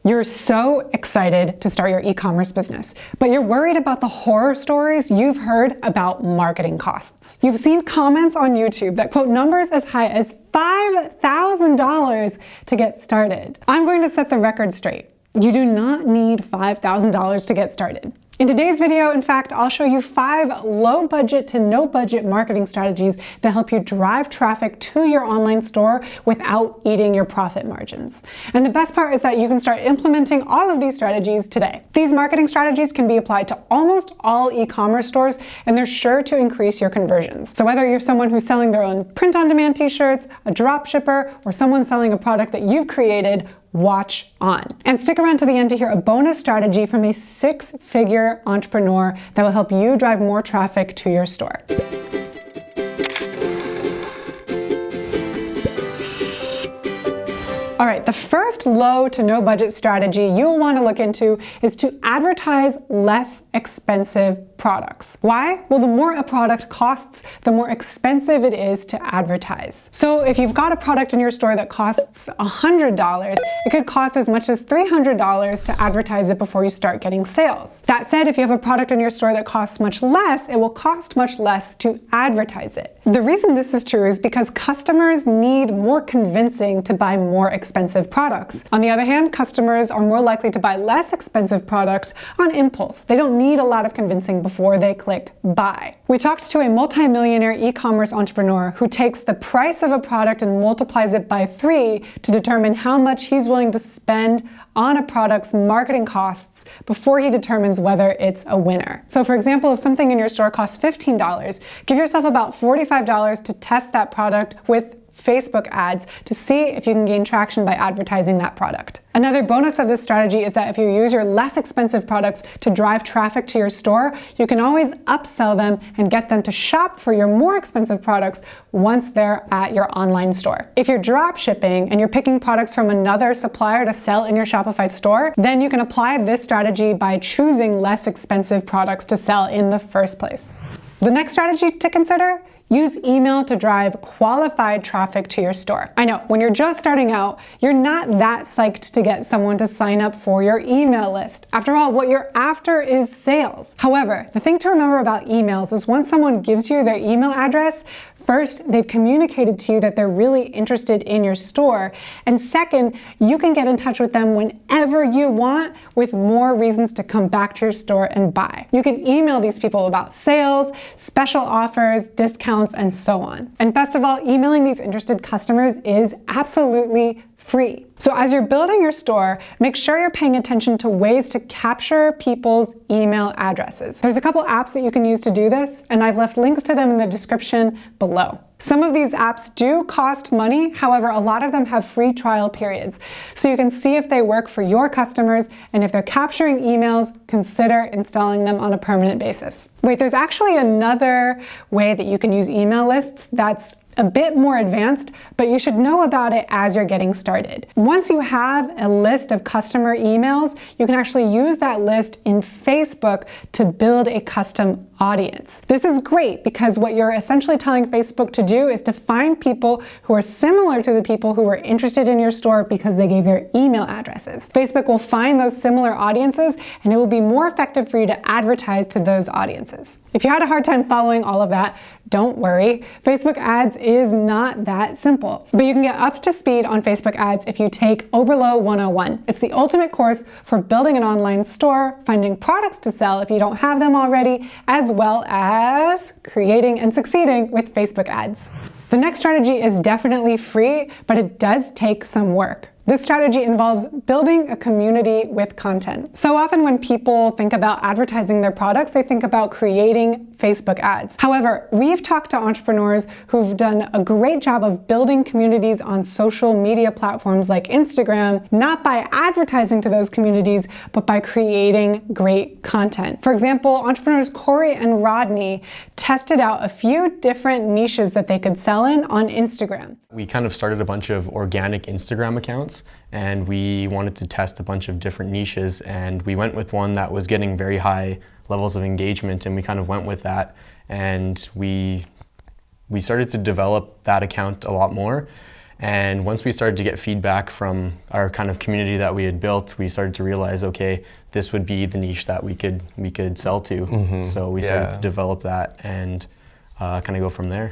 You're so excited to start your e-commerce business, but you're worried about the horror stories you've heard about marketing costs. You've seen comments on YouTube that quote numbers as high as $5,000 to get started. I'm going to set the record straight. You do not need $5,000 to get started. In today's video, in fact, I'll show you 5 low budget to no budget marketing strategies that help you drive traffic to your online store without eating your profit margins. And the best part is that you can start implementing all of these strategies today. These marketing strategies can be applied to almost all e-commerce stores, and they're sure to increase your conversions. So whether you're someone who's selling their own print-on-demand t-shirts, a drop shipper, or someone selling a product that you've created, watch on. And stick around to the end to hear a bonus strategy from a 6-figure entrepreneur that will help you drive more traffic to your store. All right, the first low to no budget strategy you'll want to look into is to advertise less expensive products. Why? Well, the more a product costs, the more expensive it is to advertise. So if you've got a product in your store that costs $100, it could cost as much as $300 to advertise it before you start getting sales. That said, if you have a product in your store that costs much less, it will cost much less to advertise it. The reason this is true is because customers need more convincing to buy more expensive products. On the other hand, customers are more likely to buy less expensive products on impulse. They don't need a lot of convincing before they click buy. We talked to a multi-millionaire e-commerce entrepreneur who takes the price of a product and multiplies it by 3 to determine how much he's willing to spend on a product's marketing costs before he determines whether it's a winner. So for example, if something in your store costs $15, give yourself about $45 to test that product with Facebook ads to see if you can gain traction by advertising that product. Another bonus of this strategy is that if you use your less expensive products to drive traffic to your store, you can always upsell them and get them to shop for your more expensive products once they're at your online store. If you're drop shipping and you're picking products from another supplier to sell in your Shopify store, then you can apply this strategy by choosing less expensive products to sell in the first place. The next strategy to consider: use email to drive qualified traffic to your store. I know, when you're just starting out, you're not that psyched to get someone to sign up for your email list. After all, what you're after is sales. However, the thing to remember about emails is once someone gives you their email address, first, they've communicated to you that they're really interested in your store. And second, you can get in touch with them whenever you want with more reasons to come back to your store and buy. You can email these people about sales, special offers, discounts, and so on. And best of all, emailing these interested customers is absolutely free. So as you're building your store, make sure you're paying attention to ways to capture people's email addresses. There's a couple apps that you can use to do this, and I've left links to them in the description below. Some of these apps do cost money, however, a lot of them have free trial periods. So you can see if they work for your customers, and if they're capturing emails, consider installing them on a permanent basis. Wait, there's actually another way that you can use email lists that's a bit more advanced, but you should know about it as you're getting started. Once you have a list of customer emails, you can actually use that list in Facebook to build a custom audience. This is great because what you're essentially telling Facebook to do is to find people who are similar to the people who are interested in your store because they gave their email addresses. Facebook will find those similar audiences, and it will be more effective for you to advertise to those audiences. If you had a hard time following all of that, don't worry. Facebook ads is not that simple, but you can get up to speed on Facebook ads if you take Oberlo 101. It's the ultimate course for building an online store, finding products to sell if you don't have them already, as well as creating and succeeding with Facebook ads. The next strategy is definitely free, but it does take some work. This strategy involves building a community with content. So often when people think about advertising their products, they think about creating Facebook ads. However, we've talked to entrepreneurs who've done a great job of building communities on social media platforms like Instagram, not by advertising to those communities, but by creating great content. For example, entrepreneurs Corey and Rodney tested out a few different niches that they could sell in on Instagram. We kind of started a bunch of organic Instagram accounts, and we wanted to test a bunch of different niches, and we went with one that was getting very high levels of engagement, and we kind of went with that, and we started to develop that account a lot more. And once we started to get feedback from our kind of community that we had built, we started to realize, okay, this would be the niche that we could sell to. So we started to develop that and kind of go from there.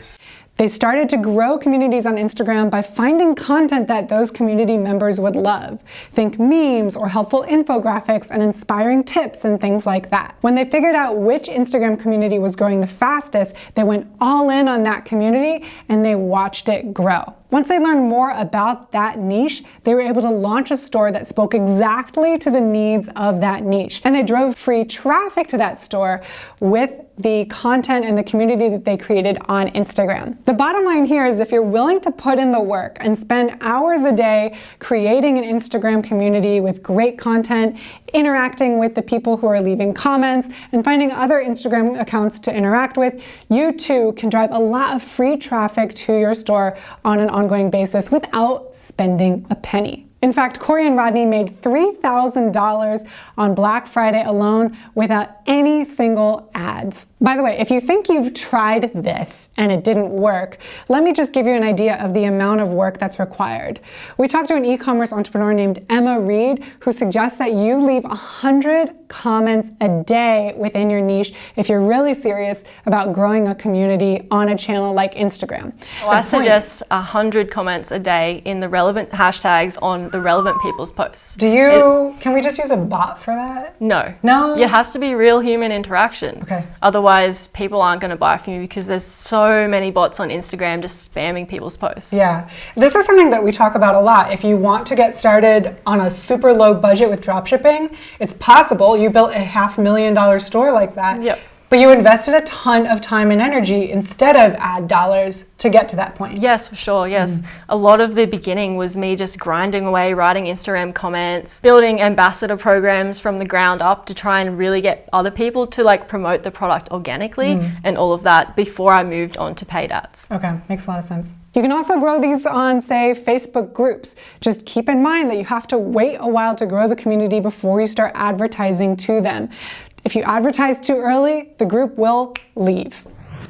They started to grow communities on Instagram by finding content that those community members would love. Think memes or helpful infographics and inspiring tips and things like that. When they figured out which Instagram community was growing the fastest, they went all in on that community and they watched it grow. Once they learned more about that niche, they were able to launch a store that spoke exactly to the needs of that niche. And they drove free traffic to that store with the content and the community that they created on Instagram. The bottom line here is if you're willing to put in the work and spend hours a day creating an Instagram community with great content, interacting with the people who are leaving comments, and finding other Instagram accounts to interact with, you too can drive a lot of free traffic to your store on an ongoing basis without spending a penny. In fact, Corey and Rodney made $3,000 on Black Friday alone without any single ads. By the way, if you think you've tried this and it didn't work, let me just give you an idea of the amount of work that's required. We talked to an e-commerce entrepreneur named Emma Reed who suggests that you leave 100 comments a day within your niche if you're really serious about growing a community on a channel like Instagram. Well, I suggest 100 comments a day in the relevant hashtags on the relevant people's posts. Can we just use a bot for that? No. No? It has to be real human interaction. Okay. Otherwise, people aren't going to buy from you because there's so many bots on Instagram just spamming people's posts. Yeah. This is something that we talk about a lot. If you want to get started on a super low budget with dropshipping, it's possible. You built a $500,000 store like that. Yep. But you invested a ton of time and energy instead of ad dollars to get to that point. Yes, for sure, yes. A lot of the beginning was me just grinding away, writing Instagram comments, building ambassador programs from the ground up to try and really get other people to like promote the product organically and all of that before I moved on to paid ads. Okay, makes a lot of sense. You can also grow these on, say, Facebook groups. Just keep in mind that you have to wait a while to grow the community before you start advertising to them. If you advertise too early, the group will leave.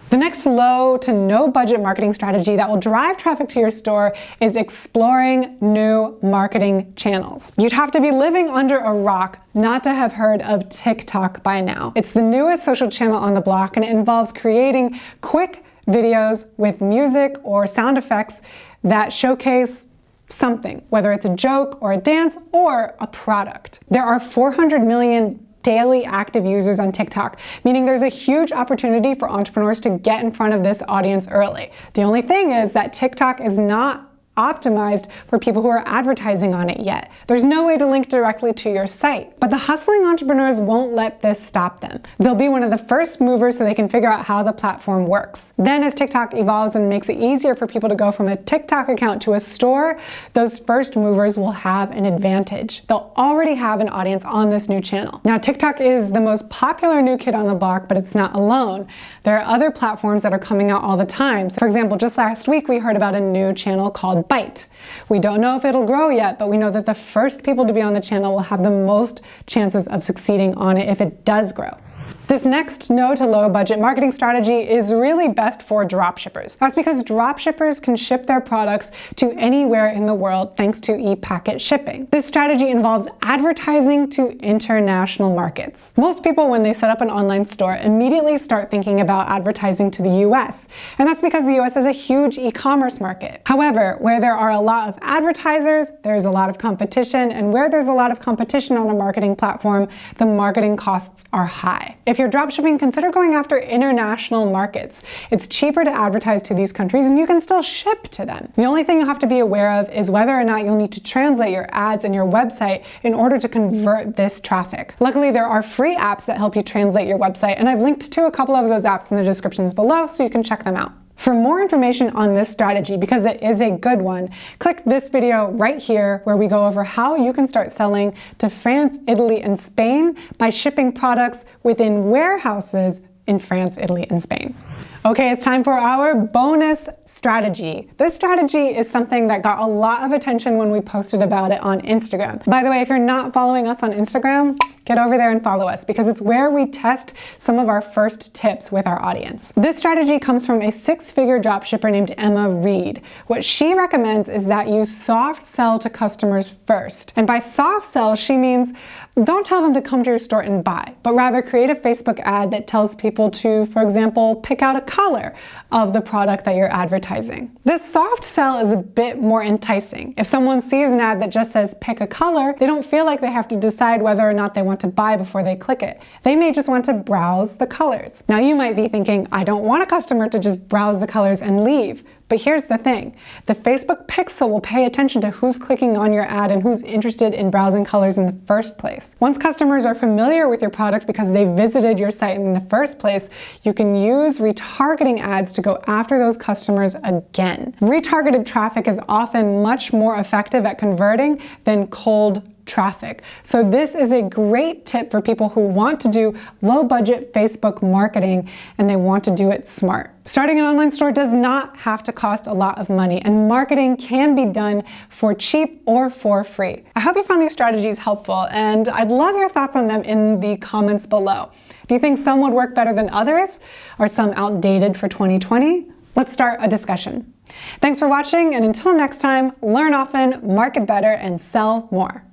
The next low to no budget marketing strategy that will drive traffic to your store is exploring new marketing channels. You'd have to be living under a rock not to have heard of TikTok by now. It's the newest social channel on the block and it involves creating quick videos with music or sound effects that showcase something, whether it's a joke or a dance or a product. There are 400 million daily active users on TikTok, meaning there's a huge opportunity for entrepreneurs to get in front of this audience early. The only thing is that TikTok is not optimized for people who are advertising on it yet. There's no way to link directly to your site, but the hustling entrepreneurs won't let this stop them. They'll be one of the first movers so they can figure out how the platform works. Then as TikTok evolves and makes it easier for people to go from a TikTok account to a store, those first movers will have an advantage. They'll already have an audience on this new channel. Now, TikTok is the most popular new kid on the block, but it's not alone. There are other platforms that are coming out all the time. So for example, just last week, we heard about a new channel called Byte. We don't know if it'll grow yet, but we know that the first people to be on the channel will have the most chances of succeeding on it if it does grow. This next no to low budget marketing strategy is really best for dropshippers. That's because dropshippers can ship their products to anywhere in the world thanks to e-packet shipping. This strategy involves advertising to international markets. Most people, when they set up an online store, immediately start thinking about advertising to the US, and that's because the US is a huge e-commerce market. However, where there are a lot of advertisers, there's a lot of competition, and where there's a lot of competition on a marketing platform, the marketing costs are high. If you're dropshipping, consider going after international markets. It's cheaper to advertise to these countries and you can still ship to them. The only thing you have to be aware of is whether or not you'll need to translate your ads and your website in order to convert this traffic. Luckily, there are free apps that help you translate your website, and I've linked to a couple of those apps in the descriptions below so you can check them out. For more information on this strategy, because it is a good one, click this video right here where we go over how you can start selling to France, Italy, and Spain by shipping products within warehouses in France, Italy, and Spain. Okay, it's time for our bonus strategy. This strategy is something that got a lot of attention when we posted about it on Instagram. By the way, if you're not following us on Instagram, get over there and follow us because it's where we test some of our first tips with our audience. This strategy comes from a 6-figure dropshipper named Emma Reed. What she recommends is that you soft sell to customers first. And by soft sell, she means don't tell them to come to your store and buy, but rather create a Facebook ad that tells people to, for example, pick out a color of the product that you're advertising. This soft sell is a bit more enticing. If someone sees an ad that just says pick a color, they don't feel like they have to decide whether or not they want to buy before they click it. They may just want to browse the colors. Now you might be thinking, I don't want a customer to just browse the colors and leave. But here's the thing, the Facebook pixel will pay attention to who's clicking on your ad and who's interested in browsing colors in the first place. Once customers are familiar with your product because they visited your site in the first place, you can use retargeting ads to go after those customers again. Retargeted traffic is often much more effective at converting than cold traffic. So this is a great tip for people who want to do low budget Facebook marketing and they want to do it smart. Starting an online store does not have to cost a lot of money, and marketing can be done for cheap or for free. I hope you found these strategies helpful, and I'd love your thoughts on them in the comments below. Do you think some would work better than others? Are some outdated for 2020? Let's start a discussion. Thanks for watching, and until next time, learn often, market better, and sell more.